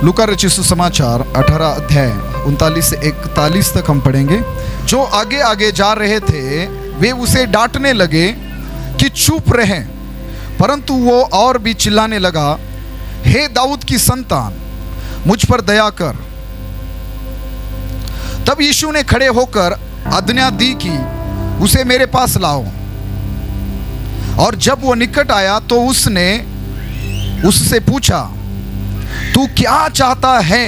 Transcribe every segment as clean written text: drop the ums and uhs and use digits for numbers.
लूका रचित सुसमाचार 18 अध्याय 39 से 41 तक हम पढ़ेंगे। जो आगे आगे जा रहे थे वे उसे डांटने लगे कि चुप रहे, परंतु वो और भी चिल्लाने लगा, हे दाऊद की संतान, मुझ पर दया कर। तब यीशु ने खड़े होकर आज्ञा दी कि उसे मेरे पास लाओ। और जब वो निकट आया तो उसने उससे पूछा, तू क्या चाहता है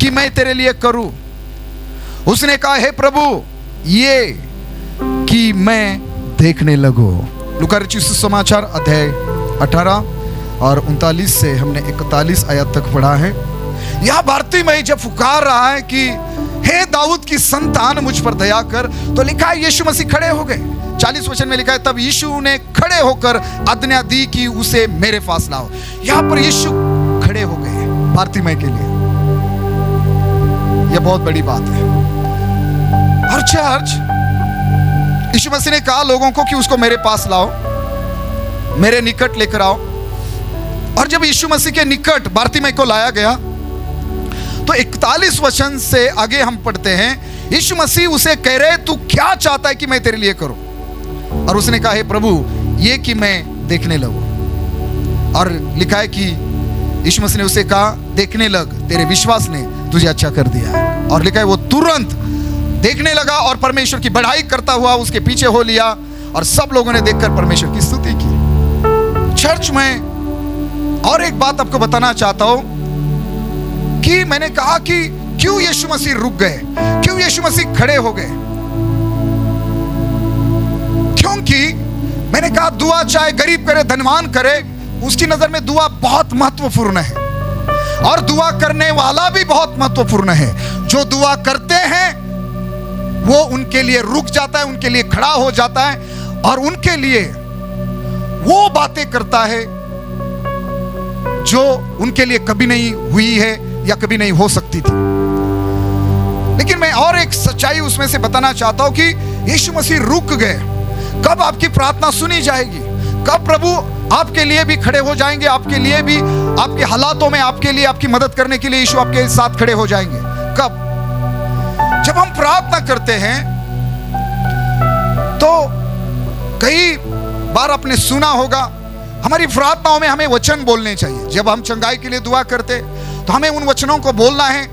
कि मैं तेरे लिए करूं? उसने कहा, हे प्रभु, ये कि मैं देखने लगूं। लूका रचित सुसमाचार अध्याय 18 और 39 से हमने 41 आयत तक पढ़ा है। यह बारतीमै जब पुकार रहा है कि हे दाऊद की संतान, मुझ पर दया कर, तो लिखा है यीशु मसीह खड़े हो गए। 40 वचन में लिखा है, तब यीशु ने खड़े होकर आज्ञा दी कि उसे मेरे पास लाओ। यहां पर यीशु खड़े हो गए बारतीमै के लिए। यह बहुत बड़ी बात है। और चर्च, यीशु मसीह ने कहा लोगों को कि उसको मेरे पास लाओ, मेरे निकट लेकर आओ। और जब यीशु मसीह के निकट बारतीमै को लाया गया तो 41 वचन से आगे हम पढ़ते हैं, यीशु मसीह उसे कह रहे, तू क्या चाहता है कि मैं तेरे लिए करूं? और उसने कहा, हे प्रभु, ये कि मैं देखने लगूं। और लिखा है कि यीशु मसीह ने उसे कहा, देखने लग, तेरे विश्वास ने तुझे अच्छा कर दिया है। और लिखा है वो तुरंत देखने लगा और परमेश्वर की बढ़ाई करता हुआ उसके पीछे हो लिया। और सब लोगों ने देखकर परमेश्वर की स्तुति की। चर्च में और एक बात आपको बताना चाहता हूं कि मैंने कहा कि क्यों यीशु मसीह रुक गए, क्यों यीशु मसीह खड़े हो गए? क्योंकि मैंने कहा दुआ चाहे गरीब करे धनवान करे, उसकी नजर में दुआ बहुत महत्वपूर्ण है और दुआ करने वाला भी बहुत महत्वपूर्ण है। जो दुआ करते हैं वो उनके लिए रुक जाता है, उनके लिए खड़ा हो जाता है और उनके लिए वो बातें करता है जो उनके लिए कभी नहीं हुई है या कभी नहीं हो सकती थी। लेकिन मैं और एक सच्चाई उसमें से बताना चाहता हूं कि यीशु मसीह रुक गए। कब आपकी प्रार्थना सुनी जाएगी? कब प्रभु आपके लिए भी खड़े हो जाएंगे, आपके लिए भी, आपके हालातों में आपके लिए, आपकी मदद करने के लिए यीशु आपके साथ खड़े हो जाएंगे? कब? जब हम प्रार्थना करते हैं तो कई बार आपने सुना होगा, हमारी प्रार्थनाओं में हमें वचन बोलने चाहिए। जब हम चंगाई के लिए दुआ करते तो हमें उन वचनों को बोलना है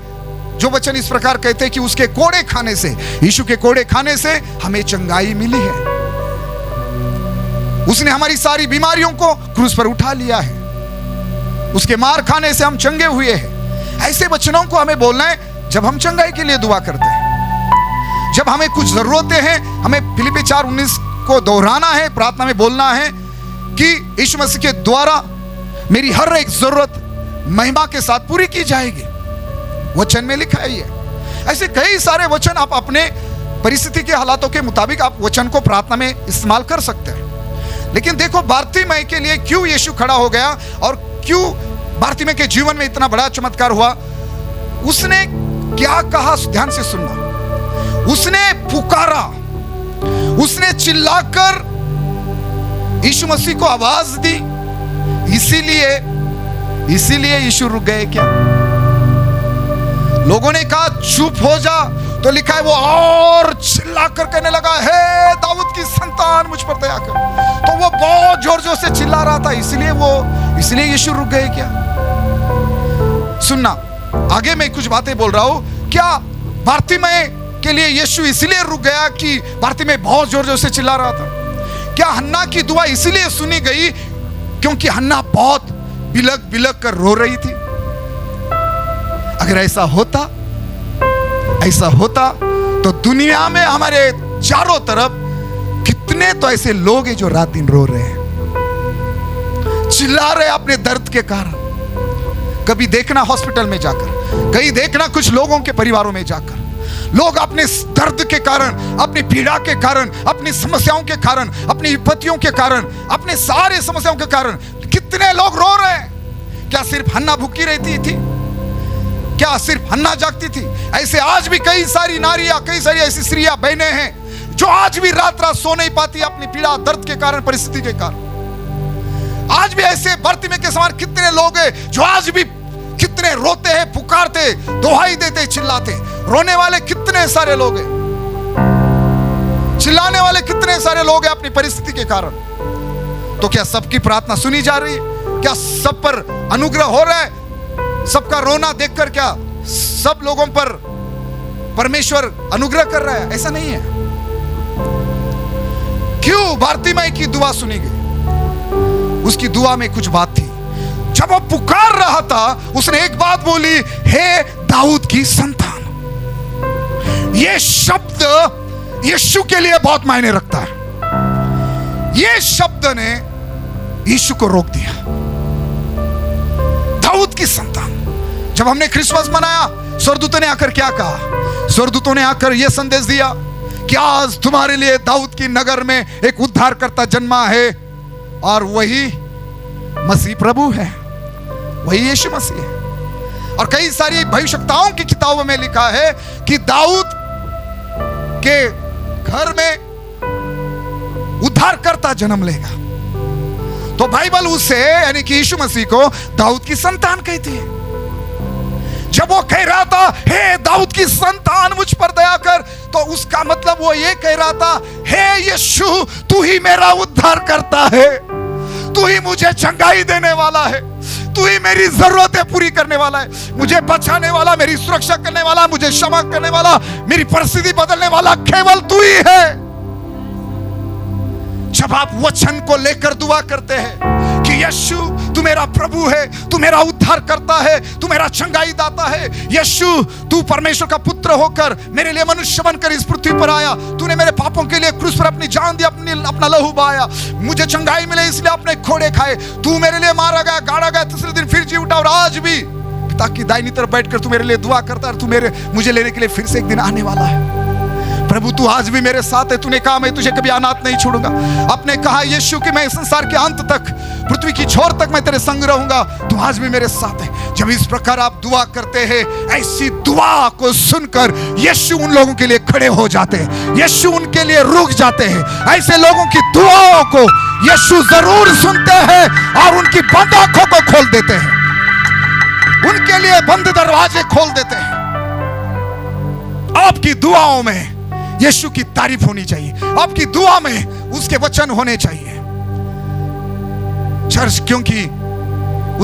जो वचन इस प्रकार कहते हैं कि उसके कोड़े खाने से, यीशु के कोड़े खाने से हमें चंगाई मिली है। उसने हमारी सारी बीमारियों को क्रूस पर उठा लिया है, उसके मार खाने से हम चंगे हुए हैं। ऐसे वचनों को हमें बोलना है जब हम चंगाई के लिए दुआ करते हैं। जब हमें कुछ जरूरतें हैं, हमें फिलिप्पी 4:19 को दोहराना है, प्रार्थना में बोलना है कि यीशु मसीह के द्वारा मेरी हर एक जरूरत महिमा के साथ पूरी की जाएगी। वचन में लिखा है ये। ऐसे कई सारे वचन आप अपने परिस्थिति के हालातों के मुताबिक आप वचन को प्रार्थना में इस्तेमाल कर सकते हैं। लेकिन देखो बारतीमै के लिए क्यों यीशु खड़ा हो गया और क्यों बारतीमै के जीवन में इतना बड़ा चमत्कार हुआ? उसने क्या कहा? ध्यान से सुनना। उसने पुकारा, उसने चिल्लाकर यीशु मसीह को आवाज दी। इसीलिए यीशु रुक गए क्या? लोगों ने कहा चुप हो जा, तो लिखा है वो और चिल्लाकर कहने लगा, हे दाऊद की संतान, मुझ पर दया कर। तो वो बहुत जोर जोर से चिल्ला रहा था, इसलिए यीशु रुक गए क्या? सुनना, आगे मैं कुछ बातें बोल रहा हूं। क्या बारतीमै के लिए यीशु इसलिए रुक गया कि बारतीमै बहुत जोर जोर से चिल्ला रहा था? क्या हन्ना की दुआ इसलिए सुनी गई क्योंकि हन्ना बहुत बिलक बिलक कर रो रही थी? अगर ऐसा होता तो दुनिया में हमारे चारों तरफ कितने तो ऐसे लोग हैं जो रात दिन रो रहे हैं, चिल्ला रहे अपने दर्द के कारण। कभी देखना हॉस्पिटल में जाकर, कहीं देखना कुछ लोगों के परिवारों में जाकर, लोग अपने दर्द के कारण, अपनी पीड़ा के कारण, अपनी समस्याओं के कारण, अपनी विपत्तियों के कारण, अपने सारे समस्याओं के कारण कितने लोग रो रहे हैं। क्या सिर्फ हन्ना भूखी रहती थी? क्या सिर्फ हन्ना जागती थी? ऐसे आज भी कई सारी नारियां, कई सारी ऐसी स्त्रियां, बहनें हैं जो आज भी रात रात सो नहीं पाती अपनी पीड़ा दर्द के कारण, परिस्थिति के कारण। आज भी ऐसे बारतीमै के समान कितने लोग हैं जो आज भी कितने कितने रोते हैं, पुकारते, दुहाई देते, चिल्लाते। रोने वाले कितने सारे लोग हैं, चिल्लाने वाले कितने सारे लोग हैं अपनी परिस्थिति के कारण। तो क्या सबकी प्रार्थना सुनी जा रही है? क्या सब पर अनुग्रह हो रहा है? सबका रोना देखकर क्या सब लोगों पर परमेश्वर अनुग्रह कर रहा है? ऐसा नहीं है। क्यों बारतिमाई की दुआ सुनी गई? उसकी दुआ में कुछ बात थी। जब वो पुकार रहा था, उसने एक बात बोली, हे दाऊद की संतान। ये शब्द यीशु के लिए बहुत मायने रखता है। ये शब्द ने यीशु को रोक दिया। दाऊद की संतान। जब हमने क्रिसमस मनाया, स्वर्गदूतों ने आकर क्या कहा? स्वर्गदूतों ने आकर यह संदेश दिया कि आज तुम्हारे लिए दाऊद की नगर में एक उद्धारकर्ता जन्मा है, और वही मसीह प्रभु है, वही यीशु मसीह है। और कई सारी भविष्यवक्ताओं की किताबों में लिखा है कि दाऊद के घर में उद्धारकर्ता जन्म लेगा। तो बाइबल उसे, यानी कि यीशु मसीह को, दाऊद की संतान कहती है। जब वो कह रहा था, हे दाऊद की संतान मुझ पर दया कर, तो उसका मतलब वो ये कह रहा था, हे यीशु तू ही मेरा उद्धार करता है, तू ही मुझे चंगाई देने वाला है, तू ही मेरी जरूरतें पूरी करने वाला है, मुझे बचाने वाला, मेरी सुरक्षा करने वाला, मुझे क्षमा करने वाला, मेरी परिस्थिति बदलने वाला केवल तू ही है। जब आप वचन को लेकर दुआ करते हैं कि यीशु तू मेरा प्रभु है, तू मेरा उद्धार करता है, तू मेरा चंगाई दाता है, यीशु तू परमेश्वर का पुत्र होकर मेरे लिए मनुष्य बनकर इस पृथ्वी पर आया, तूने मेरे पापों के लिए क्रूस पर अपनी जान दी, अपना लहू बहाया, मुझे चंगाई मिले इसलिए अपने खोड़े खाए, तू मेरे लिए मारा गया, गाड़ा गया, तीसरे दिन फिर जी उठा, और आज भी पिता की दाहिनी तरफ बैठकर तू मेरे लिए दुआ करता है, तू मुझे लेने के लिए फिर से एक दिन आने वाला है। प्रभु तू आज भी मेरे साथ है, तूने कहा मैं तुझे कभी अनाथ नहीं छोड़ूंगा। आपने कहा यीशु कि मैं संसार के अंत तक, पृथ्वी की छोर तक मैं तेरे संग रहूंगा, तू आज भी मेरे साथ है। जब इस प्रकार आप दुआ करते हैं, ऐसी दुआ को सुनकर यीशु उन लोगों के लिए खड़े हो जाते हैं, यीशु उनके लिए रुक जाते हैं। ऐसे लोगों की दुआओं को यीशु जरूर सुनते हैं और उनकी बंद आंखों को खोल देते हैं, उनके लिए बंद दरवाजे खोल देते हैं। आपकी दुआओं में यीशु की तारीफ होनी चाहिए, आपकी दुआ में उसके वचन होने चाहिए चर्च, क्योंकि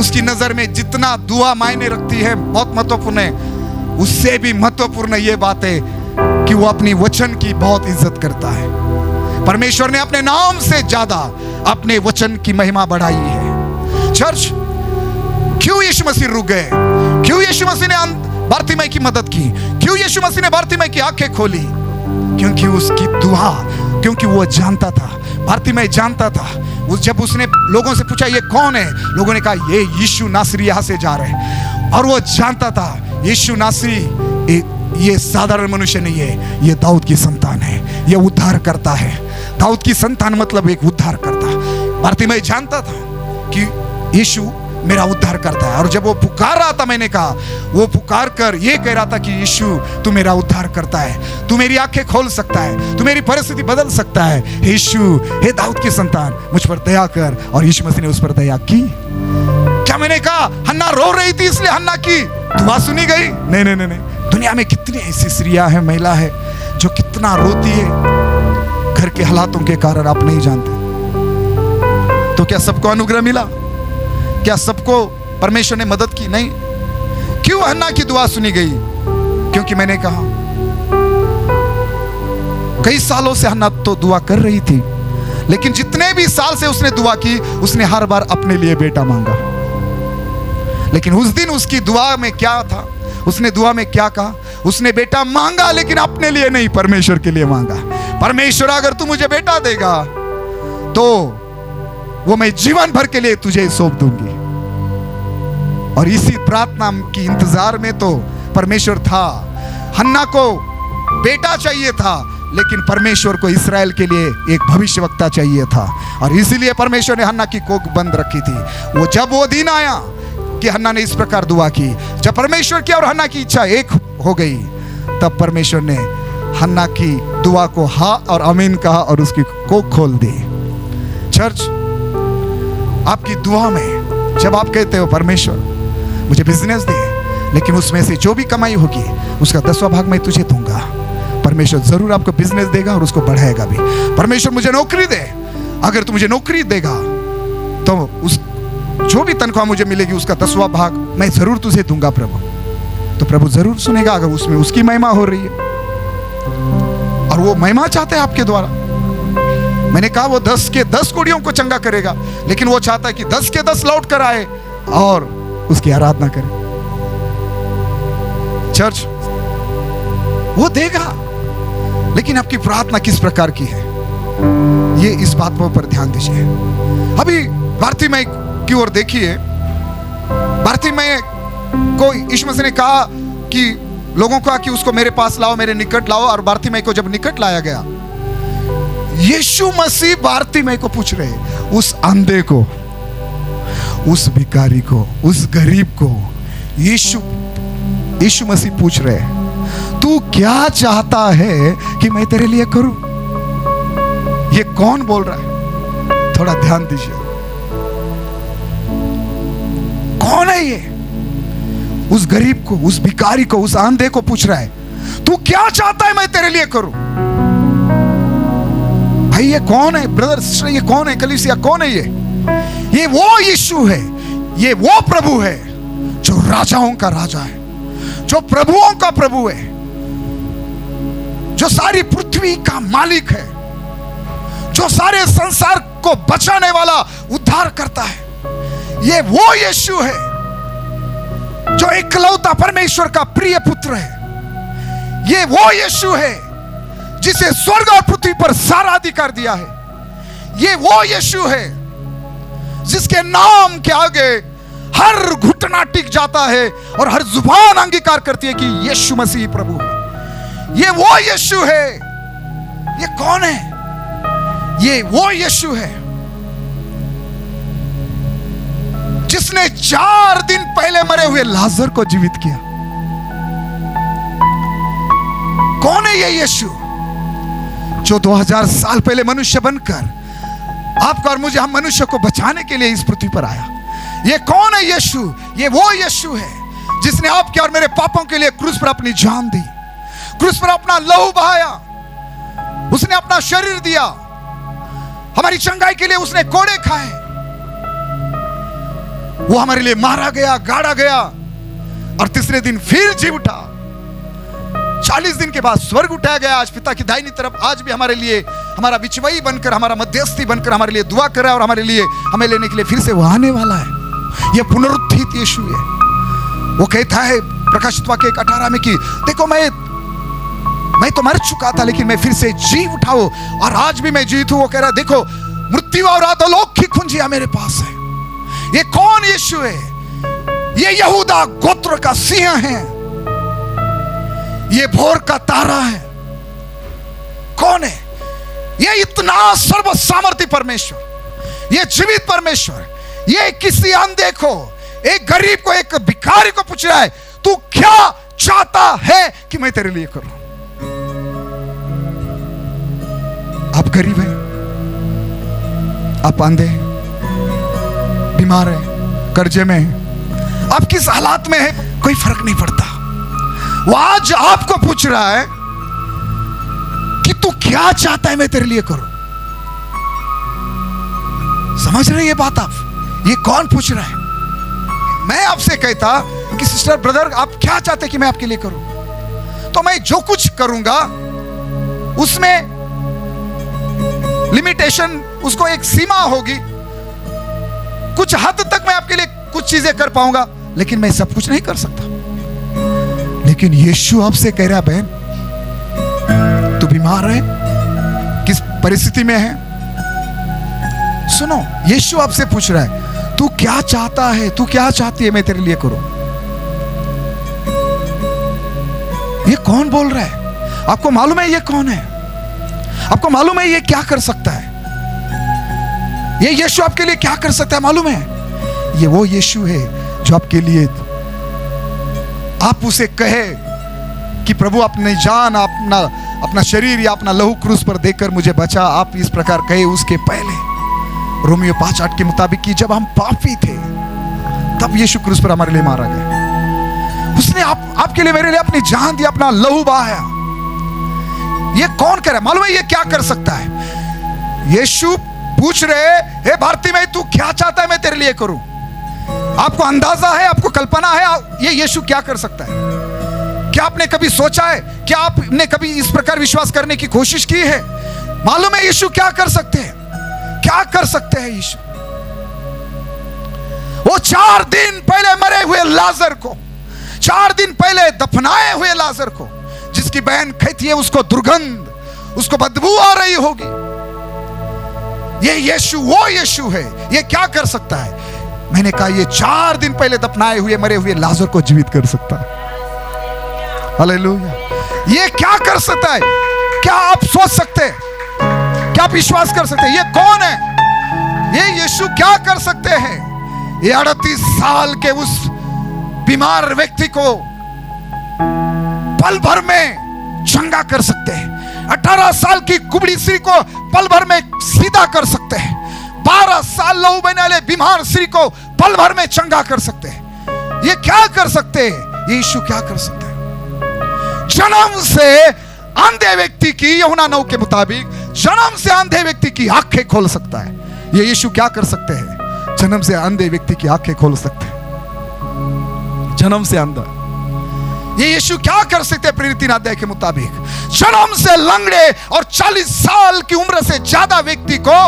उसकी नजर में जितना दुआ मायने रखती है, बहुत महत्वपूर्ण है, उससे भी महत्वपूर्ण यह बात है कि वो अपनी वचन की बहुत इज्जत करता है। परमेश्वर ने अपने नाम से ज्यादा अपने वचन की महिमा बढ़ाई है। चर्च, क्यों यीशु मसीह रुक गए? क्यों यीशु मसीह ने बारतिमाई की मदद की? क्यों यीशु मसीह ने बारतिमाई की आंखें खोली? क्योंकि उसकी दुआ, क्योंकि वो जानता था, बारतिमाई जानता था। जब उसने लोगों से पूछा ये कौन है, लोगों ने कहा ये यीशु नासरी यहां से जा रहे हैं, और वो जानता था यीशु नासरी ये साधारण मनुष्य नहीं है, ये दाऊद की संतान है, ये उद्धार करता है। दाऊद की संतान मतलब एक उद्धार करता। बारतिमाई जानता था कि यीशु मेरा उद्धार करता है, और जब वो पुकार रहा था, मैंने कहा वो पुकार कर ये कह रहा था कि यीशु तू मेरा उद्धार करता है, तू मेरी आंखें खोल सकता है, तू मेरी परिस्थिति बदल सकता है। यीशु, हे दाऊद की संतान मुझ पर दया कर, और यीशु मसीह ने उस पर दया की। क्या मैंने कहा हन्ना रो रही थी इसलिए हन्ना की दुआ सुनी गई? नहीं नहीं नहीं। दुनिया में कितनी ऐसी स्त्रियां है, महिला है जो कितना रोती है घर के हालातों के कारण, आप नहीं जानते। तो क्या सबको अनुग्रह मिला? क्या सबको परमेश्वर ने मदद की? नहीं। क्यों हन्ना की दुआ सुनी गई? क्योंकि मैंने कहा कई सालों से हन्ना तो दुआ कर रही थी, लेकिन जितने भी साल से उसने दुआ की, उसने हर बार अपने लिए बेटा मांगा। लेकिन उस दिन उसकी दुआ में क्या था? उसने दुआ में क्या कहा? उसने बेटा मांगा, लेकिन अपने लिए नहीं, परमेश्वर के लिए मांगा। परमेश्वर अगर तू मुझे बेटा देगा तो वो मैं जीवन भर के लिए तुझे सौंप दूंगी। और इसी प्रार्थना की इंतजार में तो परमेश्वर था। हन्ना को बेटा चाहिए था, लेकिन परमेश्वर को इस्राएल के लिए एक भविष्यवक्ता चाहिए था, और इसीलिए परमेश्वर ने हन्ना की कोख बंद रखी थी। वो जब वो दिन आया कि हन्ना ने इस प्रकार दुआ की, जब परमेश्वर की और हन्ना की इच्छा एक हो गई, तब परमेश्वर ने हन्ना की दुआ को हाँ और आमीन कहा और उसकी कोख खोल दी। चर्च, आपकी दुआ में जब आप कहते हो परमेश्वर मुझे बिजनेस दे, लेकिन उसमें से जो भी कमाई होगी उसका 10वां भाग मैं तुझे दूंगा। परमेश्वर जरूर आपको बिजनेस देगा और उसको बढ़ाएगा भी। परमेश्वर मुझे नौकरी दे, अगर तू मुझे नौकरी देगा तो उस जो भी तनख्वाह मुझे मिलेगी उसका 10वां भाग मैं जरूर तुझे दूंगा प्रभु। तो प्रभु जरूर सुनेगा अगर उसमें उसकी महिमा हो रही है, और वो महिमा चाहते हैं आपके द्वारा। मैंने कहा वो 10 के 10 कुड़ियों को चंगा करेगा, लेकिन वो चाहता है कि 10 के 10 लौट कर आए और उसकी आराधना करें। चर्च वो देगा, लेकिन आपकी प्रार्थना किस प्रकार की है, ये इस बात पर ध्यान दीजिए। अभी बारतिमै की ओर देखिए। बारतिमै को यीशु मसीह ने कहा कि लोगों को कि उसको मेरे पास लाओ, मेरे निकट लाओ, और बारतिमै को जब निकट लाया गया, यीशु मसीह बारतिमै को पूछ रहे, उस अंधे को, उस भिखारी को, उस गरीब को यीशु मसीह पूछ रहे, तू क्या चाहता है कि मैं तेरे लिए करूं? ये कौन बोल रहा है? थोड़ा ध्यान दीजिए, कौन है ये? उस गरीब को, उस भिखारी को, उस अंधे को पूछ रहा है, तू क्या चाहता है मैं तेरे लिए करूं? भाई ये कौन है ब्रदर सिस्टर? ये कौन है कलीसिया? कौन है ये वो यीशु है, ये वो प्रभु है जो राजाओं का राजा है, जो प्रभुओं का प्रभु है, जो सारी पृथ्वी का मालिक है, जो सारे संसार को बचाने वाला, उद्धार करता है। ये वो यीशु है जो इकलौता परमेश्वर का प्रिय पुत्र है। ये वो यीशु है जिसे स्वर्ग और पृथ्वी पर सारा अधिकार दिया है। ये वो यीशु है जिसके नाम के आगे हर घुटना टिक जाता है और हर जुबान अंगीकार करती है कि यीशु मसीह प्रभु है। ये वो यीशु है। ये कौन है? ये वो यीशु है जिसने 4 दिन पहले मरे हुए लाजर को जीवित किया। कौन है ये यीशु जो 2000 साल पहले मनुष्य बनकर आपका और मुझे, हम मनुष्य को बचाने के लिए इस पृथ्वी पर आया? ये कौन है यीशु? ये वो यीशु है जिसने आपके और मेरे पापों के लिए क्रूस पर अपनी जान दी, क्रूस पर अपना लहू बहाया, उसने अपना शरीर दिया, हमारी चंगाई के लिए उसने कोड़े खाए, वो हमारे लिए मारा गया, गाड़ा गया और तीसरे दिन फिर जी उठा। 40 दिन के बाद स्वर्ग उठाया गया, आज पिता की दाहिनी तरफ, आज भी हमारे लिए हमारा बिचवाई बनकर, हमारा मध्यस्थी बनकर हमारे लिए दुआ कर रहा है और हमारे लिए, हमें लेने के लिए फिर से वो आने वाला है। ये पुनरुत्थित यीशु है। वो कहता है प्रकाशित वाक्य 18 में कि देखो मैं तो मर चुका था लेकिन मैं फिर से जी उठाओ और आज भी मैं जीत हूं। वो कह रहा देखो मृत्यु और अधोलोक की कुंजियां मेरे पास है। ये कौन यीशु है? ये यहूदा गोत्र का सिंह है, ये भोर का तारा है। कौन है ये? इतना सर्व सामर्थ्य परमेश्वर, ये जीवित परमेश्वर, ये किसी अंधे को, एक गरीब को, एक भिखारी को पूछ रहा है, तू क्या चाहता है कि मैं तेरे लिए करूं? आप गरीब हैं, आप अंधे हैं, बीमार हैं, कर्जे में हैं, आप किस हालात में हैं, कोई फर्क नहीं पड़ता। वो आज आपको पूछ रहा है कि तू क्या चाहता है मैं तेरे लिए करूं? समझ रहे ये बात आप? ये कौन पूछ रहा है? मैं आपसे कहता कि सिस्टर ब्रदर आप क्या चाहते कि मैं आपके लिए करूं, तो मैं जो कुछ करूंगा उसमें लिमिटेशन, उसको एक सीमा होगी। कुछ हद तक मैं आपके लिए कुछ चीजें कर पाऊंगा, लेकिन मैं सब कुछ नहीं कर सकता। लेकिन यीशु आपसे कह रहा, बहन तू बीमार है, किस परिस्थिति में है? सुनो, यीशु आपसे पूछ रहा है, तू क्या चाहता है, तू क्या चाहती है मैं तेरे लिए करूं? ये कौन बोल रहा है? आपको मालूम है ये कौन है? आपको मालूम है ये क्या कर सकता है? ये यीशु आपके लिए क्या कर सकता है मालूम है? ये वो यीशु है जो आपके लिए, आप उसे कहे कि प्रभु अपनी जान, अपना शरीर या अपना लहू क्रूस पर देकर मुझे बचा। आप इस प्रकार कहे उसके पहले रोमियो 5:8 के मुताबिक कि जब हम पापी थे तब यीशु क्रूस पर हमारे लिए मारा गया। उसने आपके लिए, मेरे लिए अपनी जान दी, अपना लहू बहाया। ये कौन करे? मालूम है ये क्या कर सकता है? यीशु पूछ रहे, हे भारती में तू क्या चाहता है मैं तेरे लिए करूं? आपको अंदाजा है, आपको कल्पना है ये यीशु क्या कर सकता है? क्या आपने कभी सोचा है? क्या आपने कभी इस प्रकार विश्वास करने की कोशिश की है? मालूम है यीशु क्या कर सकते हैं? क्या कर सकते हैं यीशु? वो 4 दिन पहले मरे हुए लाजर को, 4 दिन पहले दफनाए हुए लाजर को, जिसकी बहन कहती है उसको दुर्गंध, उसको बदबू आ रही होगी, ये यीशु वो यीशु है। ये क्या कर सकता है? मैंने कहा ये 4 दिन पहले दफनाए हुए मरे हुए लाजर को जीवित कर सकता है। हालेलुया। ये क्या कर सकता है? क्या आप सोच सकते हैं? क्या आप विश्वास कर सकते हैं? ये कौन है? ये यीशु क्या कर सकते हैं? ये 38 साल के उस बीमार व्यक्ति को पल भर में चंगा कर सकते हैं। 18 साल की कुबड़ी स्त्री को पल भर में सीधा कर सकते हैं। 12 साल लहू बहने वाले बीमार स्त्री को पल भर में चंगा कर सकते हैं। ये क्या कर सकते हैं? ये यीशु क्या कर सकते हैं? जन्म से अंधे व्यक्ति की, यूहन्ना 9 के मुताबिक जन्म से अंधे व्यक्ति की आंखें खोल सकता है। ये यीशु क्या कर सकते हैं? जन्म से अंधे व्यक्ति की आंखें खोल सकते हैं। जन्म से अंधा। ये यीशु क्या कर सकते हैं? प्रेरित 3 अध्याय के मुताबिक जन्म से लंगड़े और 40 साल की उम्र से ज्यादा व्यक्ति को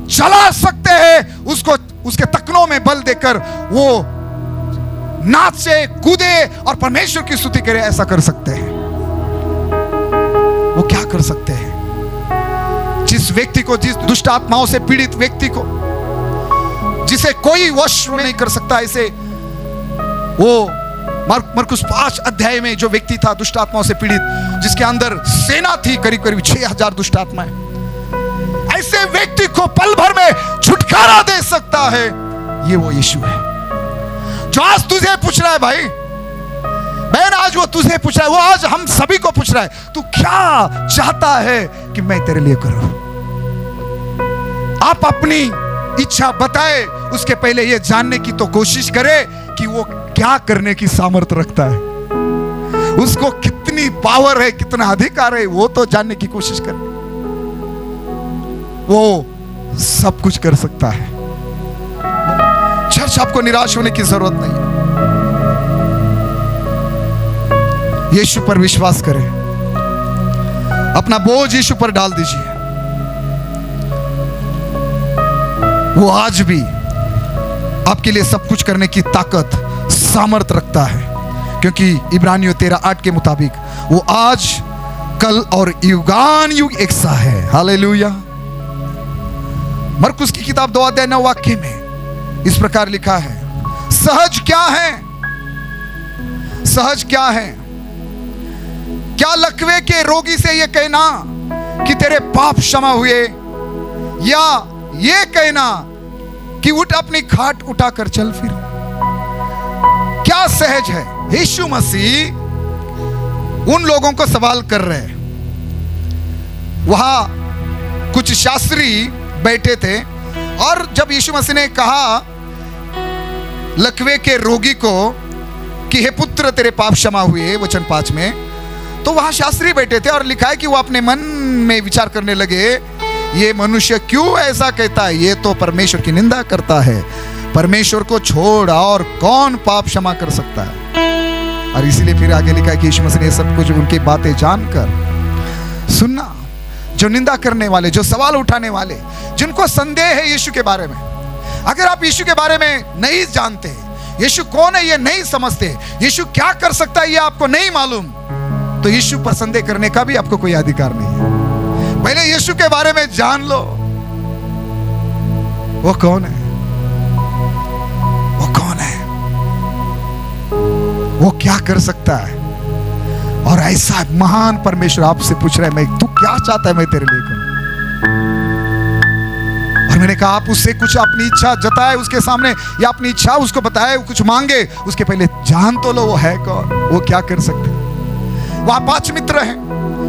चला सकते हैं। उसको उसके तकनों में बल देकर वो नाचे, कूदे और परमेश्वर की स्तुति करे। ऐसा कर सकते हैं। वो क्या कर सकते हैं? जिस व्यक्ति को, जिस दुष्ट आत्माओं से पीड़ित व्यक्ति को, जिसे कोई वश नहीं कर सकता, ऐसे वो मरकुस 5 अध्याय में जो व्यक्ति था दुष्ट आत्माओं से पीड़ित, जिसके अंदर सेना थी, करीब करीब 6000 दुष्ट आत्माएं, ऐसे व्यक्ति को पल भर में छुटकारा दे सकता है। ये वो यीशु है जो आज तुझे पूछ रहा है। भाई बहन, आज वो तुझे पूछ रहा है, वो आज हम सभी को पूछ रहा है, तू क्या चाहता है कि मैं तेरे लिए करूं? आप अपनी इच्छा बताए, उसके पहले ये जानने की तो कोशिश करे कि वो क्या करने की सामर्थ्य रखता है, उसको कितनी पावर है, कितना अधिकार है, वो तो जानने की कोशिश करे। वो सब कुछ कर सकता है। चर्च, आपको निराश होने की जरूरत नहीं है। यीशु पर विश्वास करें, अपना बोझ यीशु पर डाल दीजिए। वो आज भी आपके लिए सब कुछ करने की ताकत, सामर्थ रखता है, क्योंकि इब्रानियों 13:8 के मुताबिक वो आज, कल और युगान युग एक सा है। हालेलुया। मरकुस की किताब 2 अध्याय 9 वाक्य में इस प्रकार लिखा है, सहज क्या है? सहज क्या है? क्या लकवे के रोगी से यह कहना कि तेरे पाप क्षमा हुए, या यह कहना कि उठ अपनी खाट उठाकर चल फिर? क्या सहज है? यीशु मसीह उन लोगों को सवाल कर रहे हैं। वहां कुछ शास्त्री बैठे थे, और जब यीशु मसीह ने कहा लकवे के रोगी को कि हे पुत्र तेरे पाप क्षमा हुए, वचन 5 में, तो वहां शास्त्री बैठे थे और लिखा है कि वो अपने मन में विचार करने लगे, ये मनुष्य क्यों ऐसा कहता है? ये तो परमेश्वर की निंदा करता है। परमेश्वर को छोड़ और कौन पाप क्षमा कर सकता है? और इसीलिए फिर आगे लिखा है कि यीशु मसीह ने सब कुछ उनकी बातें जानकर सुनना। जो निंदा करने वाले, जो सवाल उठाने वाले, जिनको संदेह है यीशु के बारे में, अगर आप यीशु के बारे में नहीं जानते, यीशु कौन है ये नहीं समझते, यीशु क्या कर सकता है ये आपको नहीं मालूम, तो यीशु पर संदेह करने का भी आपको कोई अधिकार नहीं है। पहले यीशु के बारे में जान लो, वो कौन है, वो कौन है, वो क्या कर सकता है। और ऐसा महान परमेश्वर आपसे पूछ रहा है, मैं, तू क्या चाहता है मैं तेरे लिए करूं? और मैंने कहा आप उससे कुछ अपनी इच्छा जताए उसके सामने, या अपनी इच्छा उसको बताए, कुछ मांगे, उसके पहले जान तो लो वो है कौन, वो क्या कर सकते। वहां 5 मित्र हैं,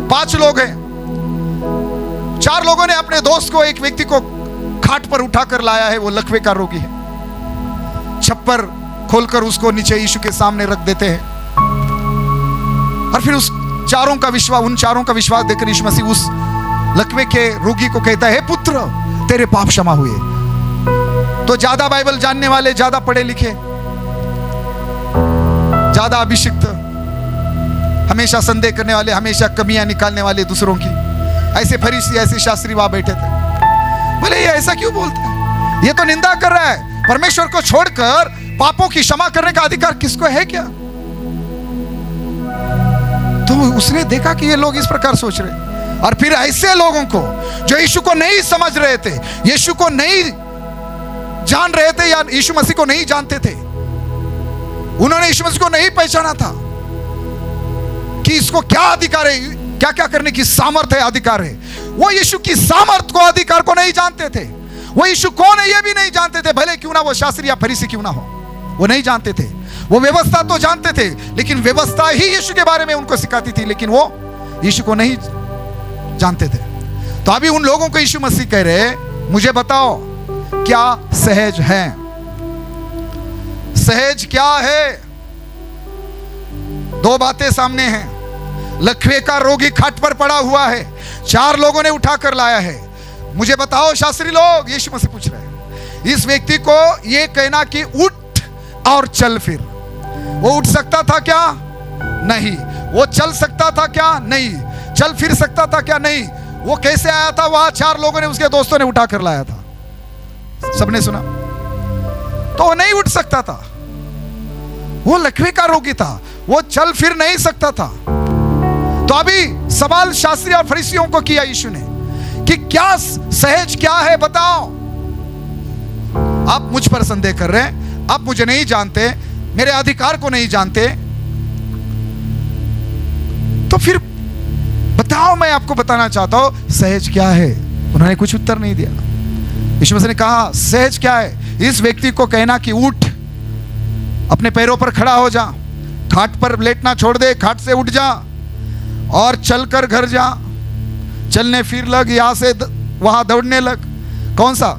5 लोग हैं। 4 लोगों ने अपने दोस्त को, एक व्यक्ति को खाट पर उठाकर लाया है, वो लकवे का रोगी है। छप्पर खोलकर उसको नीचे यीशु के सामने रख देते हैं। और फिर उन चारों का विश्वास देखकर यीशु मसीह उस लकवे के रोगी को कहता है, पुत्र तेरे पाप क्षमा हुए। तो ज्यादा बाइबल जानने वाले, ज्यादा पढ़े लिखे, ज्यादा अभिषिक्त, हमेशा संदेह करने वाले, हमेशा कमियां निकालने वाले दूसरों की, ऐसे फरीसी, ऐसे शास्त्री वहां बैठे थे। बोले ये ऐसा क्यों बोलता है, ये तो निंदा कर रहा है। परमेश्वर को छोड़कर पापों की क्षमा करने का अधिकार किसको है क्या? तो उसने देखा कि ये लोग इस प्रकार सोच रहे, और फिर ऐसे लोगों को जो यीशु को नहीं समझ रहे थे, यीशु को नहीं जान रहे थे या यीशु मसीह को नहीं जानते थे, उन्होंने यीशु मसीह को नहीं पहचाना था कि इसको क्या अधिकार है, क्या क्या करने की सामर्थ है, अधिकार है। वो यीशु की सामर्थ को, अधिकार को नहीं जानते थे। वो यीशु कौन है ये भी नहीं जानते थे, भले क्यों ना वो शास्त्री या फरीसी क्यों ना हो, वो नहीं जानते थे। वो व्यवस्था तो जानते थे, लेकिन व्यवस्था ही यीशु के बारे में उनको सिखाती थी, लेकिन वो यीशु को नहीं जानते थे। तो अभी उन लोगों को यीशु मसीह कह रहे, मुझे बताओ क्या सहज है? सहज क्या है? दो बातें सामने हैं। लकवे का रोगी खाट पर पड़ा हुआ है, 4 लोगों ने उठाकर लाया है। मुझे बताओ शास्त्री लोग, यीशु मसीह पूछ रहे हैं, इस व्यक्ति को यह कहना कि उठ और चल फिर, वो उठ सकता था क्या? नहीं। वो चल सकता था क्या? नहीं। चल फिर सकता था क्या? नहीं। वो कैसे आया था वहां? 4 लोगों ने, उसके दोस्तों ने उठाकर लाया था। सबने सुना? तो वो नहीं उठ सकता था, वो लकवे का रोगी था, वो चल फिर नहीं सकता था। तो अभी सवाल शास्त्री और फरीसियों को किया यीशु ने कि क्या सहज क्या है, बताओ। आप मुझ पर संदेह कर रहे हैं, आप मुझे नहीं जानते, मेरे अधिकार को नहीं जानते, तो फिर बताओ, मैं आपको बताना चाहता हूं सहज क्या है। उन्होंने कुछ उत्तर नहीं दिया। यीशु मसीह ने कहा सहज क्या है? इस व्यक्ति को कहना कि उठ, अपने पैरों पर खड़ा हो जा, खाट पर लेटना छोड़ दे, खाट से उठ जा और चलकर घर जा, चलने फिर लग, यहां से वहां दौड़ने लग। कौन सा?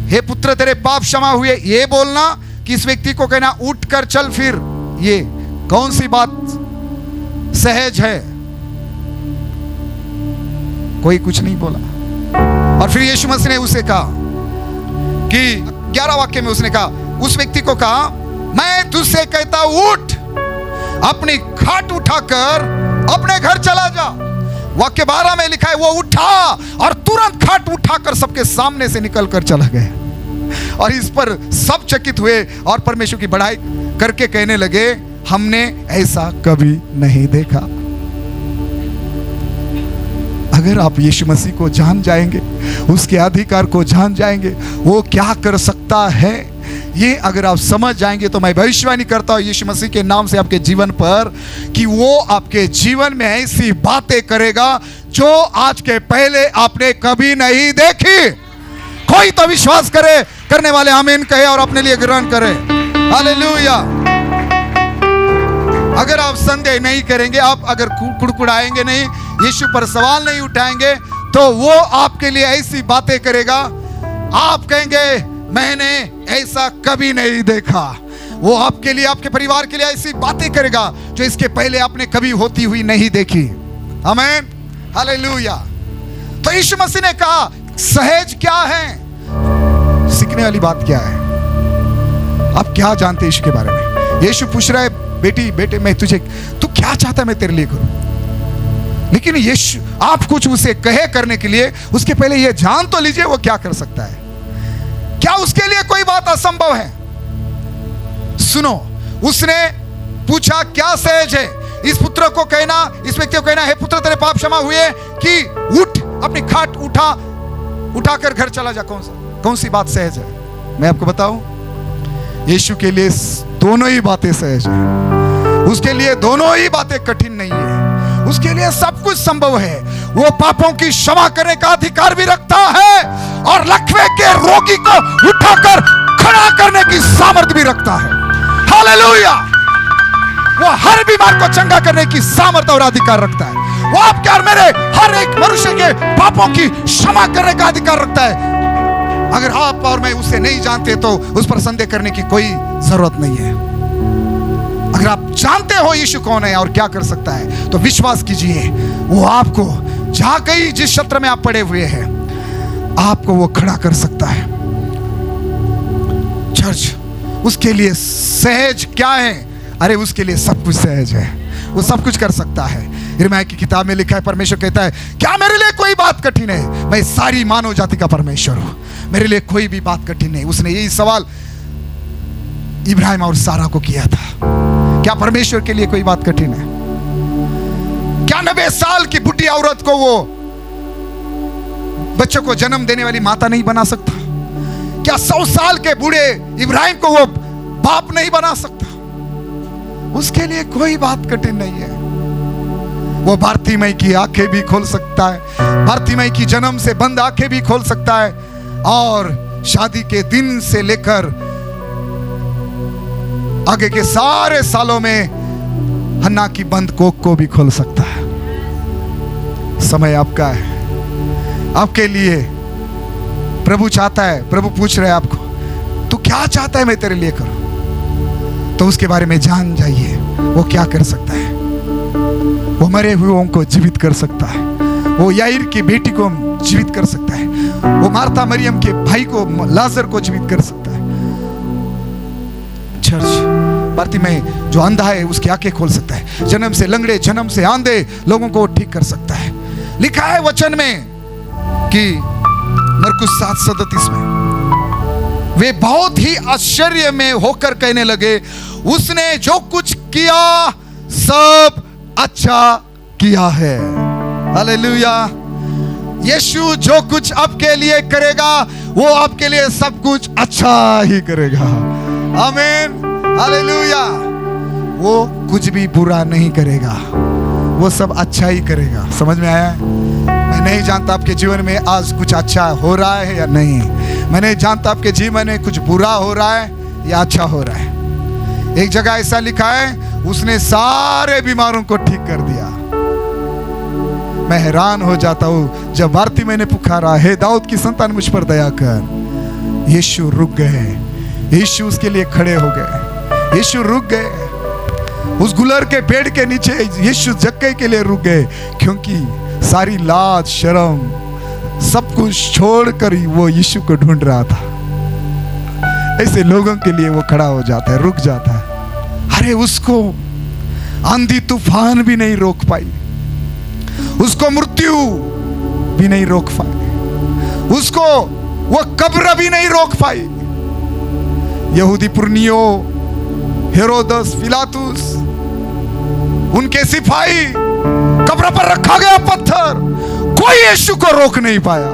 हे पुत्र तेरे पाप क्षमा हुए, ये बोलना कि इस व्यक्ति को कहना उठ कर चल फिर, ये कौन सी बात सहज है? कोई कुछ नहीं बोला। और फिर यीशु मसीह ने उसे कहा कि 11 वाक्य में उसने कहा, उस व्यक्ति को कहा, मैं तुझसे कहता उठ, अपनी खाट उठाकर अपने घर चला जा। वाक्य 12 में लिखा है वो उठा और तुरंत खाट उठाकर सबके सामने से निकलकर चला गया। और इस पर सब चकित हुए और परमेश्वर की बड़ाई करके कहने लगे, हमने ऐसा कभी नहीं देखा। अगर आप यीशु मसीह को जान जाएंगे, उसके अधिकार को जान जाएंगे, वो क्या कर सकता है, ये अगर आप समझ जाएंगे, तो मैं भविष्यवाणी करता हूं यीशु मसीह के नाम से आपके जीवन पर कि वो आपके जीवन में ऐसी बातें करेगा जो आज के पहले आपने कभी नहीं देखी। कोई तो विश्वास करे, करने वाले आमीन कहे और अपने लिए ग्रहण करे। हालेलुया। अगर आप संदेह नहीं करेंगे, आप अगर कुड़कुड़ाएंगे नहीं, यीशु पर सवाल नहीं उठाएंगे, तो वो आपके लिए ऐसी बातें करेगा, आप कहेंगे मैंने ऐसा कभी नहीं देखा। वो आपके लिए, आपके परिवार के लिए ऐसी बातें करेगा जो इसके पहले आपने कभी होती हुई नहीं देखी। आमीन, हालेलुया। तो यीशु मसीह ने कहा सहज क्या है? सीखने वाली बात क्या है? आप क्या जानते हैं यीशु के बारे में? यीशु पूछ रहा है, बेटी बेटे मैं तुझे, तू क्या चाहता है मैं तेरे लिए करूं? लेकिन यीशु आप कुछ उसे कहे करने के लिए, उसके पहले यह जान तो लीजिए वो क्या कर सकता है। क्या उसके लिए कोई बात असंभव है? सुनो, उसने पूछा क्या सहज है? इस पुत्र को कहना, इस व्यक्ति को कहना, हे पुत्र तेरे पाप क्षमा हुए, कि उठ, अपनी खाट उठाकर घर चला जा। कौन सी बात सहज है? मैं आपको बताऊं, यीशु के लिए दोनों ही बातें सहज है। उसके लिए दोनों ही बातें कठिन नहीं है, उसके लिए सब कुछ संभव है। वो पापों की क्षमा करने का अधिकार भी रखता है और लकवे के रोगी को उठाकर खड़ा करने की सामर्थ्य भी रखता है। हालेलुया। वो हर बीमार को चंगा करने की सामर्थ्य और अधिकार रखता है। वो आपके और मेरे हर एक मनुष्य के पापों की क्षमा करने का अधिकार रखता है। अगर आप और मैं उसे नहीं जानते तो उस पर संदेह करने की कोई जरूरत नहीं है। अगर आप जानते हो यीशु कौन है और क्या कर सकता है, तो विश्वास कीजिए, वो आपको जहां कहीं जिस क्षेत्र में आप पड़े हुए हैं, आपको वो खड़ा कर सकता है। चर्च, उसके लिए सहज क्या है? अरे उसके लिए सब कुछ सहज है, वो सब कुछ कर सकता है। यिर्मयाह की किताब में लिखा है, परमेश्वर कहता है, क्या मेरे लिए कोई बात कठिन है? मैं सारी मानव जाति का परमेश्वर हूं, मेरे लिए कोई भी बात कठिन नहीं। उसने यही सवाल इब्राहिम और सारा को किया था, क्या परमेश्वर के लिए कोई बात कठिन है? क्या 90 साल की बुढ़ी औरत को वो बच्चों को जन्म देने वाली माता नहीं बना सकता? क्या 100 साल के बूढ़े इब्राहिम को वो बाप नहीं बना सकता? उसके लिए कोई बात कठिन नहीं है। वो बारतिमै की आंखें भी खोल सकता है, बारतिमै की जन्म से बंद आंखें भी खोल सकता है, और शादी के दिन से लेकर आगे के सारे सालों में हन्ना की बंद कोख को भी खोल सकता है। समय आपका है, आपके लिए प्रभु चाहता है। प्रभु पूछ रहे हैं आपको, तू क्या चाहता है मैं तेरे लिए करूं? तो उसके बारे में जान जाइए, वो क्या कर सकता है। वो मरे हुओं को जीवित कर सकता है, वो याईर की बेटी को जीवित कर सकता है, वो मार्था मरियम के भाई को, लाजर को जीवित कर सकता है। चर्च, बारतिमै जो अंधा है उसकी आंखें खोल सकता है, जन्म से लंगड़े, जन्म से आंधे लोगों को ठीक कर सकता है। लिखा है वचन में कि मरकुस 7:37 में, वे बहुत ही आश्चर्य में होकर कहने लगे, उसने जो कुछ किया सब अच्छा किया है। हालेलुया। यीशु जो कुछ आपके लिए करेगा, वो आपके लिए सब कुछ अच्छा ही करेगा। आमीन, हालेलुया। वो कुछ भी बुरा नहीं करेगा, वो सब अच्छा ही करेगा। समझ में आया? मैं नहीं जानता आपके जीवन में आज कुछ अच्छा हो रहा है या नहीं, मैं नहीं जानता आपके जीवन में कुछ बुरा हो रहा है या अच्छा हो रहा है। एक जगह ऐसा लिखा है, उसने सारे बीमारों को ठीक कर दिया। मैं हैरान हो जाता हूं जब बारतिमै ने पुकारा, हे दाऊद की संतान मुझ पर दया कर। यीशु रुक गए, यीशु उसके लिए खड़े हो गए, यीशु रुक गए। उस गुलर के पेड़ के नीचे यीशु जक्के के लिए रुक गए, क्योंकि सारी लाज शर्म सब कुछ छोड़कर ही वो यीशु को ढूंढ रहा था। ऐसे लोगों के लिए वो खड़ा हो जाता है, रुक जाता है। अरे उसको आंधी तूफान भी नहीं रोक पाई, उसको मृत्यु भी नहीं रोक पाई, उसको वो कब्र भी नहीं रोक पाई। यहूदी पुरनियो, हेरोदस, पिलातुस, उनके सिपाही, कब्र पर रखा गया पत्थर, कोई यीशु को रोक नहीं पाया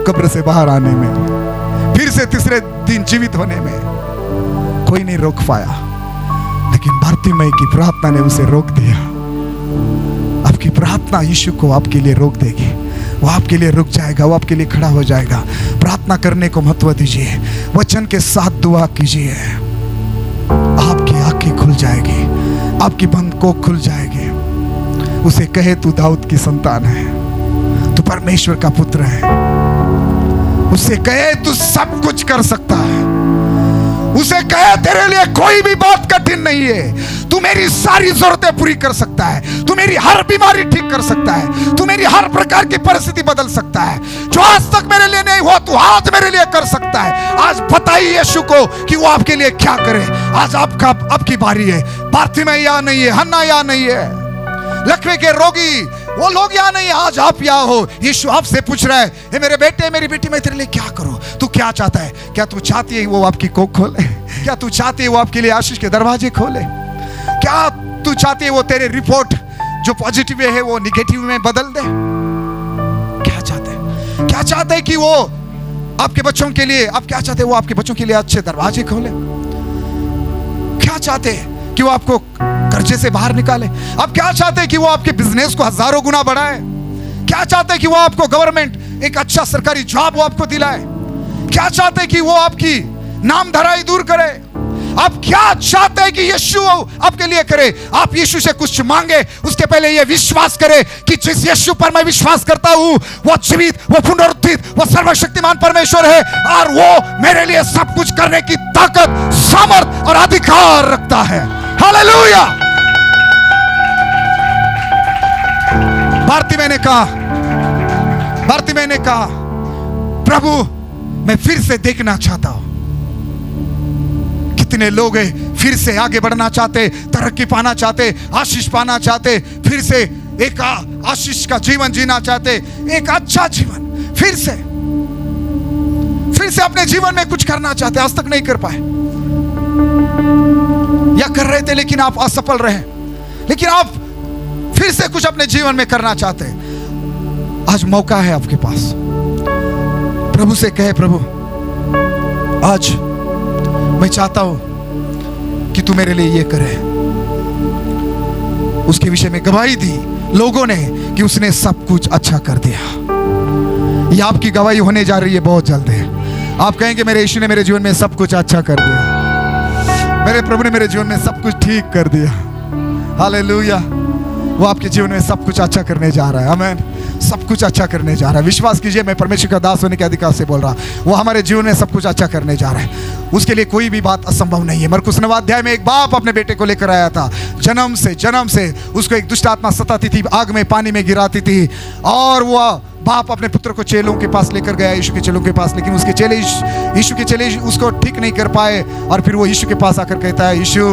कब्र से बाहर आने में, फिर से तीसरे दिन जीवित होने में कोई नहीं रोक पाया। लेकिन बारतिमै की प्रार्थना ने उसे रोक दिया। आपकी प्रार्थना यीशु को आपके लिए रोक देगी, वो आपके लिए रुक जाएगा, वो आपके लिए खड़ा हो जाएगा। प्रार्थना करने को महत्व दीजिए, वचन के साथ दुआ कीजिए, आपकी आंखें खुल जाएगी, आपकी बंद को खुल जाएगी। उसे कहे तू दाऊद की संतान है, तू परमेश्वर का पुत्र है। उसे कहे तू सब कुछ कर सकता है, उसे कहे तेरे लिए कोई भी बात कठिन नहीं है, तू मेरी सारी जरूरतें पूरी कर सकता है, तू मेरी हर बीमारी ठीक कर सकता है, तू मेरी हर प्रकार की परिस्थिति बदल सकता है। जो आज तक मेरे लिए नहीं हुआ, तू आज मेरे लिए कर सकता है। आज बताइए यीशु को कि वो आपके लिए क्या करे। आज आपकी बारी है। बारतिमै यहाँ नहीं है, हन्ना यहाँ नहीं है, लकवे के रोगी वो लोग यहाँ नहीं, आज आप यहाँ हो। यीशु आपसे पूछ रहा है, हे मेरे बेटे, मेरी बेटी, मैं तेरे लिए क्या करूं? तू क्या चाहता है? क्या तू चाहती है वो आपकी कोख खोले? क्या तू चाहती है वो आपके लिए आशीष के दरवाजे खोले? क्या तू चाहती है वो तेरे रिपोर्ट जो पॉजिटिव है वो निगेटिव में बदल दे? क्या चाहते हैं? क्या चाहते हैं कि वो आपके बच्चों के लिए, आप क्या चाहते हैं वो आपके बच्चों के लिए अच्छे दरवाजे खोले? क्या चाहते हैं कि वो आपको कर्जे से बाहर निकाले? आप क्या चाहते हैं कि वो आपके बिजनेस को हजारों गुना बढ़ाए? क्या चाहते हैं कि वो आपको गवर्नमेंट एक अच्छा सरकारी जॉब वो आपको दिलाए? क्या चाहते हैं कि वो आपकी नाम धराई दूर करे? आप क्या चाहते हैं कि यीशु आपके लिए करे? आप यीशु से कुछ मांगे, उसके पहले ये विश्वास करें कि जिस यीशु पर मैं विश्वास करता हूं वो जीवित, वो पुनरुत्थित, वो सर्वशक्तिमान परमेश्वर है और वो मेरे लिए सब कुछ करने की ताकत, सामर्थ और अधिकार रखता है। हालेलुया। भारती ने कहा प्रभु मैं फिर से देखना चाहता हूं। कितने लोग हैं फिर से आगे बढ़ना चाहते, तरक्की पाना चाहते, आशीष पाना चाहते, फिर से एक आशीष का जीवन जीना चाहते, एक अच्छा जीवन, फिर से अपने जीवन में कुछ करना चाहते, आज तक नहीं कर पाए, या कर रहे थे लेकिन आप असफल रहे, लेकिन आप फिर से कुछ अपने जीवन में करना चाहते हैं। आज मौका है आपके पास। प्रभु से कहे प्रभु आज मैं चाहता हूं कि तू मेरे लिए ये करे। उसके विषय में गवाही दी लोगों ने कि उसने सब कुछ अच्छा कर दिया। ये आपकी गवाही होने जा रही है बहुत जल्द है। आप कहेंगे मेरे यीशु ने मेरे जीवन में सब कुछ अच्छा कर दिया, मेरे प्रभु ने मेरे जीवन में सब कुछ ठीक कर दिया। हालेलुया। वो आपके जीवन में सब कुछ अच्छा करने जा रहा है। आमीन। सब कुछ अच्छा करने जा रहा है। विश्वास कीजिए, मैं परमेश्वर का दास होने के अधिकार से बोल रहा, वो हमारे जीवन में सब कुछ अच्छा करने जा रहा है। उसके लिए कोई भी बात असंभव नहीं है। मरकुस 9 अध्याय में एक बाप अपने बेटे को लेकर आया था। जन्म से उसको एक दुष्ट आत्मा सताती थी, आग में पानी में गिराती थी, और वो बाप अपने पुत्र को चेलों के पास लेकर गया, यीशु के चेलों के पास, लेकिन उसके चेले, यीशु के चेले उसको ठीक नहीं कर पाए। और फिर वो यीशु के पास आकर कहता है यीशु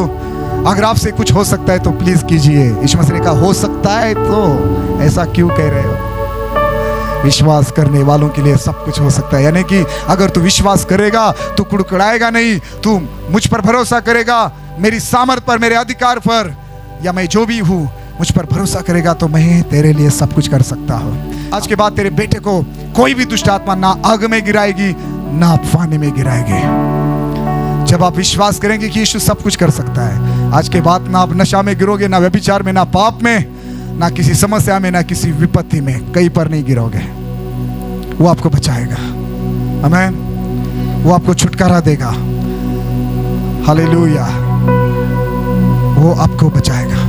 अगर आपसे कुछ हो सकता है तो प्लीज कीजिए। यीशु मसीह ने कहा हो सकता है तो ऐसा क्यों कह रहे हो? विश्वास करने वालों के लिए सब कुछ हो सकता है। यानी कि अगर तू विश्वास करेगा तो कुड़कुड़ाएगा नहीं, तू मुझ पर भरोसा करेगा, मेरी सामर्थ पर, मेरे अधिकार पर, या मैं जो भी हूँ मुझ पर भरोसा करेगा तो मैं तेरे लिए सब कुछ कर सकता हूँ। आज के बाद तेरे बेटे को कोई भी दुष्ट आत्मा ना आग में गिराएगी ना पानी में गिराएगी। जब आप विश्वास करेंगे कि यीशु सब कुछ कर सकता है, आज के बाद ना आप नशा में गिरोगे, ना व्यभिचार में, ना पाप में, ना किसी समस्या में, ना किसी विपत्ति में, कहीं पर नहीं गिरोगे। वो आपको बचाएगा। आमीन। वो आपको छुटकारा देगा। हालेलुया। वो आपको बचाएगा।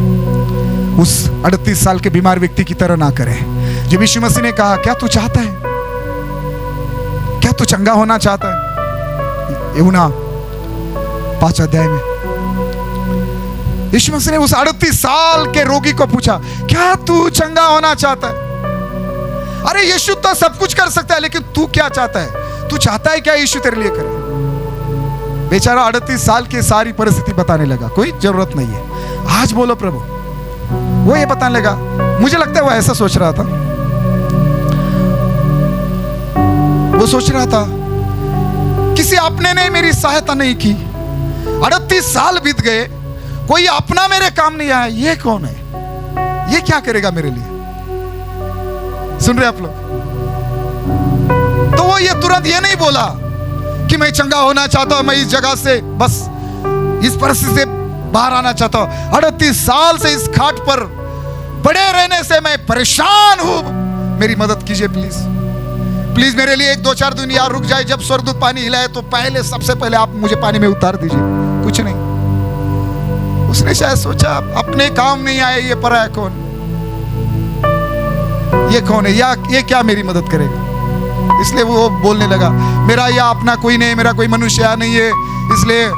उस 38 साल के बीमार व्यक्ति की तरह ना करे। जब यीशु मसीह ने कहा क्या तू चाहता है, क्या तू चंगा होना चाहता है, यूहन्ना 5 अध्याय में यीशु मसीह ने उस 38 साल के रोगी को पूछा क्या तू चंगा होना चाहता है? अरे यीशु तो सब कुछ कर सकता है, लेकिन तू क्या चाहता है? तू चाहता है क्या यीशु तेरे लिए करे? बेचारा 38 साल की सारी परिस्थिति बताने लगा, कोई जरूरत नहीं है, आज बोलो प्रभु। वो ये बताने लगा। मुझे लगता है वो ऐसा सोच रहा था, वो सोच रहा था किसी अपने ने मेरी सहायता नहीं की, 38 साल बीत गए, कोई अपना मेरे काम नहीं आया, ये कौन है, ये क्या करेगा मेरे लिए? सुन रहे आप लोग? तो वो ये तुरंत ये नहीं बोला कि मैं चंगा होना चाहता हूं, मैं इस जगह से बस इस परिस्थिति से बाहर आना चाहता हूं, 38 साल से इस खाट पर पड़े रहने से मैं परेशान हूं, मेरी मदद कीजिए प्लीज, प्लीज मेरे लिए 1-2-4 दिन यहाँ रुक जाए, जब स्वर्गदूत पानी हिलाए तो पहले सबसे पहले आप मुझे पानी में उतार दीजिए। कुछ नहीं, उसने शायद सोचा अपने काम नहीं आए, ये परा है कौन, ये कौन है, या ये क्या मेरी मदद करेगा? इसलिए वो बोलने लगा मेरा या अपना कोई नहीं, मेरा कोई मनुष्य यहाँ नहीं है। इसलिए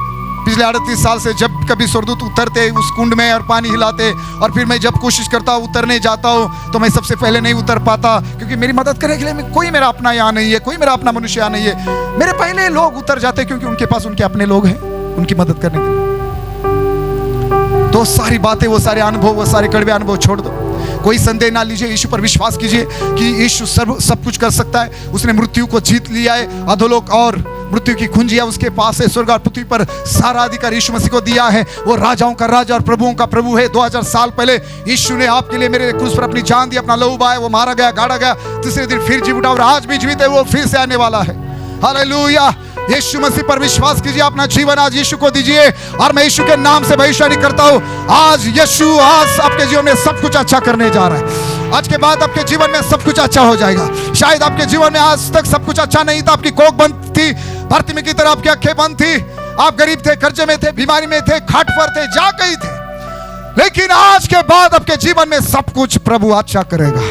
पिछले 38 साल से जब कभी स्वर्गदूत उतरते उस कुंड में और पानी हिलाते, और फिर मैं जब कोशिश करता हूँ उतरने जाता हूँ तो मैं सबसे पहले नहीं उतर पाता, क्योंकि मेरी मदद करने के लिए कोई मेरा अपना यहाँ नहीं है, कोई मेरा अपना मनुष्य यहाँ नहीं है। मेरे पहले लोग उतर जाते क्योंकि उनके पास उनके अपने लोग हैं उनकी मदद करने के लिए। तो सारी बातें, वो सारे अनुभव, वो सारे कड़वे अनुभव छोड़ दो, कोई संदेह ना लीजिए, यीशु पर विश्वास कीजिए कि यीशु सब कुछ कर सकता है। उसने मृत्यु को जीत लिया है, अधोलोक और मृत्यु की कुंजियां उसके पास है, स्वर्ग और पृथ्वी पर सारा अधिकार यीशु मसीह को दिया है। वो राजाओं का राजा और प्रभुओं का प्रभु है। 2000 साल पहले यीशु ने आपके लिए, मेरे क्रूस पर अपनी जान दी, अपना लहू बहाया, वो मारा गया, गाड़ा गया, तीसरे दिन फिर जी उठा और आज भी जीवित है, वो फिर से आने वाला है। हालेलुया। यीशु मसीह पर विश्वास कीजिए, अपना जीवन आज यीशु को दीजिए, और मैं यीशु के नाम से भविष्यवाणी करता हूं, आज यीशु आज आपके जीवन में सब कुछ अच्छा करने जा रहा है। आज के बाद आपके जीवन में सब कुछ अच्छा हो जाएगा। शायद आपके जीवन में आज तक सब कुछ अच्छा नहीं था, आपकी कोख बंद थी, भर्ती में की तरह आपकी आंखें बंद थी, आप गरीब थे, कर्जे में थे, बीमारी में थे, खाट पर थे, जा कहीं थे, लेकिन आज के बाद आपके जीवन में सब कुछ प्रभु अच्छा करेगा।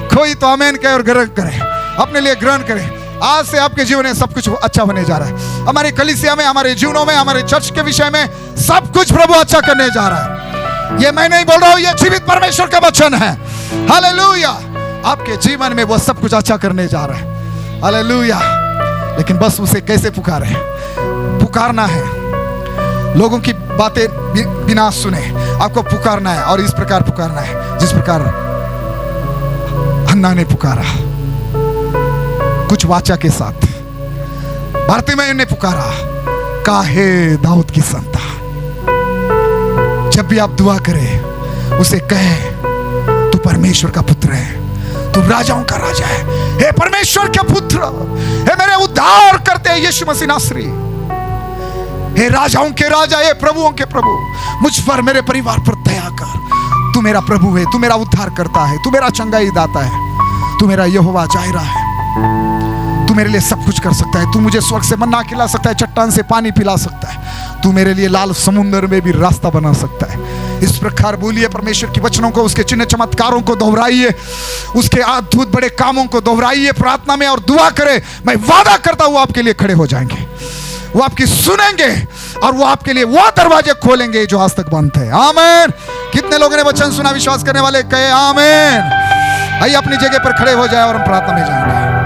कोई तो आमीन कहे और ग्रहण करे, अपने लिए ग्रहण करे। आज से आपके जीवन में सब कुछ अच्छा होने जा रहा है। हमारी कलीसिया में, हमारे जीवनों में, हमारे चर्च के विषय में सब कुछ प्रभु अच्छा करने जा रहा है। ये मैं नहीं बोल रहा हूं, ये जीवित परमेश्वर का वचन है। हालेलुया। आपके जीवन में वो सब कुछ अच्छा करने जा रहा है। हालेलुया। लेकिन बस उसे कैसे पुकारे? पुकारना है, लोगों की बातें बिना सुने आपको पुकारना है, और इस प्रकार पुकारना है जिस प्रकार हन्ना ने पुकारा, कुछ वाचा के साथ। भारतीय ने पुकारा, काहे दाऊद की संतान। जब भी आप दुआ करें उसे कहे, तू परमेश्वर का पुत्र है, तू राजाओं का राजा है। हे परमेश्वर के पुत्र, हे मेरे उद्धार करते यीशु मसीह नासरी, हे राजाओं के राजा, हे प्रभुओं के प्रभु, मुझ पर, मेरे परिवार पर दया कर। तू मेरा प्रभु है, तू मेरा उद्धार करता है, तू मेरा चंगाई दाता है, तू मेरा यहोवा जायरा है, तू मेरे लिए सब कुछ कर सकता है, तू मुझे स्वर्ग से मन्ना खिला सकता है, चट्टान से पानी पिला सकता है, तू मेरे लिए लाल समुद्र में भी रास्ता बना सकता है। इस प्रकार बोलिए परमेश्वर की वचनों को, उसके चिन्ह चमत्कारों को दोहराइए, उसके अद्भुत बड़े कामों को दोहराइए प्रार्थना में, और दुआ करें। मैं वादा करता हूं आपके लिए खड़े हो जाएंगे, वो आपकी सुनेंगे, और वो आपके लिए वो दरवाजे खोलेंगे जो आज तक बंद थे। आमीन। कितने लोगों ने वचन सुना? विश्वास करने वाले कहे आमीन। आइए अपनी जगह पर खड़े हो जाए और हम प्रार्थना में जाएंगे।